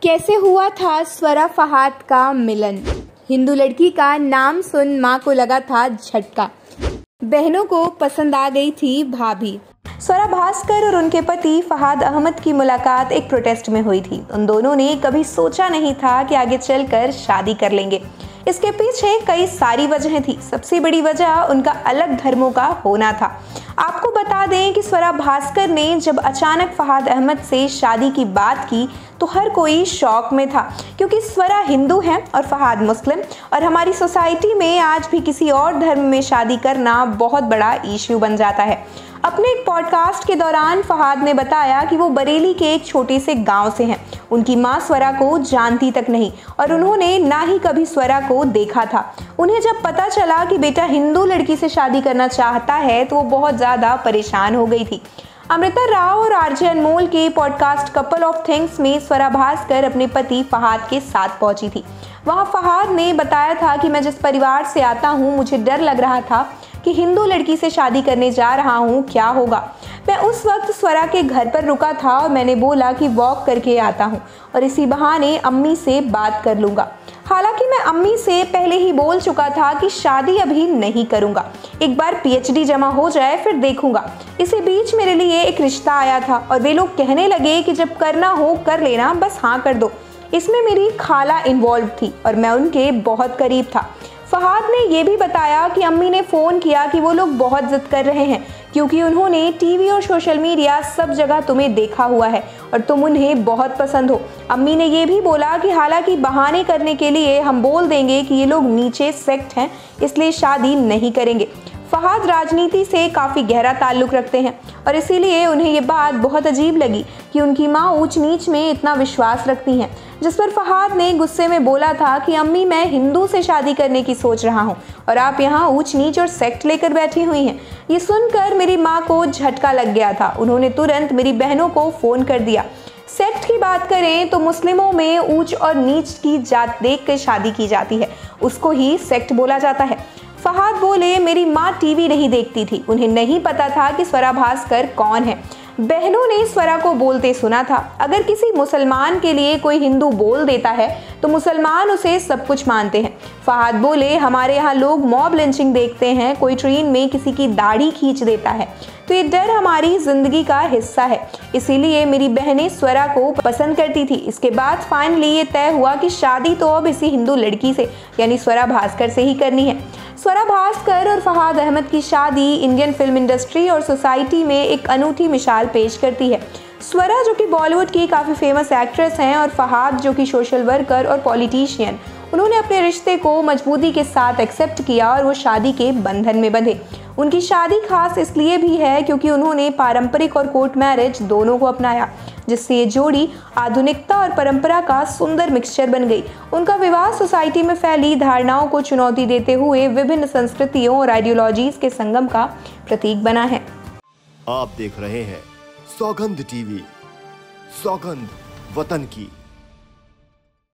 कैसे हुआ था स्वरा फहाद का मिलन। हिंदू लड़की का नाम सुन मां को लगा था झटका। बहनों को पसंद आ गई थी भाभी। स्वरा भास्कर और उनके पति फहाद अहमद की मुलाकात एक प्रोटेस्ट में हुई थी। उन दोनों ने कभी सोचा नहीं था कि आगे चलकर शादी कर लेंगे। इसके पीछे कई सारी वजहें थी। सबसे बड़ी वजह उनका अलग धर्मों का होना था। आपको बता दें कि स्वरा भास्कर ने जब अचानक फहाद अहमद से शादी की बात की तो हर कोई शॉक में था, क्योंकि स्वरा हिंदू हैं और फहाद मुस्लिम, और हमारी सोसाइटी में आज भी किसी और धर्म में शादी करना बहुत बड़ा इश्यू बन जाता है। अपने एक पॉडकास्ट के दौरान फहाद ने बताया कि वो बरेली के एक छोटे से गांव से हैं। उनकी मां स्वरा को जानती तक नहीं और उन्होंने ना ही कभी स्वरा को देखा था। उन्हें जब पता चला कि बेटा हिंदू लड़की से शादी करना चाहता है तो वो बहुत ज़्यादा परेशान हो गई थी। अमृता राव और आरजे अनमोल के पॉडकास्ट कपल ऑफ थिंग्स में स्वरा भास्कर अपने पति फहाद के साथ पहुंची थी। वहां फहाद ने बताया था कि मैं जिस परिवार से आता हूं, मुझे डर लग रहा था कि हिंदू लड़की से शादी करने जा रहा हूँ, क्या होगा। मैं उस वक्त स्वरा के घर पर रुका था और मैंने बोला कि वॉक करके आता हूँ और इसी बहाने अम्मी से बात कर लूँगा। हालांकि मैं अम्मी से पहले ही बोल चुका था कि शादी अभी नहीं करूँगा, एक बार पीएचडी जमा हो जाए फिर देखूँगा। इसी बीच मेरे लिए एक रिश्ता आया था और वे लोग कहने लगे कि जब करना हो कर लेना, बस हाँ कर दो। इसमें मेरी खाला इन्वॉल्व थी और मैं उनके बहुत करीब था। फहाद ने यह भी बताया कि अम्मी ने फ़ोन किया कि वो लोग बहुत जिद कर रहे हैं, क्योंकि उन्होंने टीवी और सोशल मीडिया सब जगह तुम्हें देखा हुआ है और तुम उन्हें बहुत पसंद हो। अम्मी ने यह भी बोला कि हालांकि बहाने करने के लिए हम बोल देंगे कि ये लोग नीचे सेक्ट हैं, इसलिए शादी नहीं करेंगे। फहाद राजनीति से काफ़ी गहरा ताल्लुक़ रखते हैं और इसीलिए उन्हें ये बात बहुत अजीब लगी कि उनकी माँ ऊंच नीच में इतना विश्वास रखती हैं, जिस पर फहाद ने गुस्से में बोला था कि अम्मी मैं हिंदू से शादी करने की सोच रहा हूँ और आप यहाँ ऊंच नीच और सेक्ट लेकर बैठी हुई हैं। ये सुनकर मेरी माँ को झटका लग गया था। उन्होंने तुरंत मेरी बहनों को फ़ोन कर दिया। सेक्ट की बात करें तो मुस्लिमों में ऊंच और नीच की जात देख कर शादी की जाती है, उसको ही सेक्ट बोला जाता है। फहाद बोले, मेरी माँ टीवी नहीं देखती थी, उन्हें नहीं पता था कि स्वरा भास्कर कौन है। बहनों ने स्वरा को बोलते सुना था। अगर किसी मुसलमान के लिए कोई हिंदू बोल देता है तो मुसलमान उसे सब कुछ मानते हैं। फहाद बोले, हमारे यहाँ लोग मॉब लिंचिंग देखते हैं, कोई ट्रेन में किसी की दाढ़ी खींच देता है, तो ये डर हमारी जिंदगी का हिस्सा है, इसीलिए मेरी बहनें स्वरा को पसंद करती थी। इसके बाद फाइनली ये तय हुआ कि शादी तो अब इसी हिंदू लड़की से यानी स्वरा भास्कर से ही करनी है। स्वरा भास्कर और फहाद अहमद की शादी इंडियन फिल्म इंडस्ट्री और सोसाइटी में एक अनूठी मिसाल पेश करती है। स्वरा जो कि बॉलीवुड की काफ़ी फेमस एक्ट्रेस हैं और फहाद जो कि सोशल वर्कर और पॉलिटिशियन, उन्होंने अपने रिश्ते को मजबूती के साथ एक्सेप्ट किया और वो शादी के बंधन में बंधे। उनकी शादी खास इसलिए भी है क्योंकि उन्होंने पारंपरिक और कोर्ट मैरिज दोनों को अपनाया, जिससे ये जोड़ी आधुनिकता और परंपरा का सुंदर मिक्सचर बन गई। उनका विवाह सोसाइटी में फैली धारणाओं को चुनौती देते हुए विभिन्न संस्कृतियों और आइडियोलॉजीज के संगम का प्रतीक बना है। आप देख रहे हैं सौगंध टीवी, सौगंध वतन की।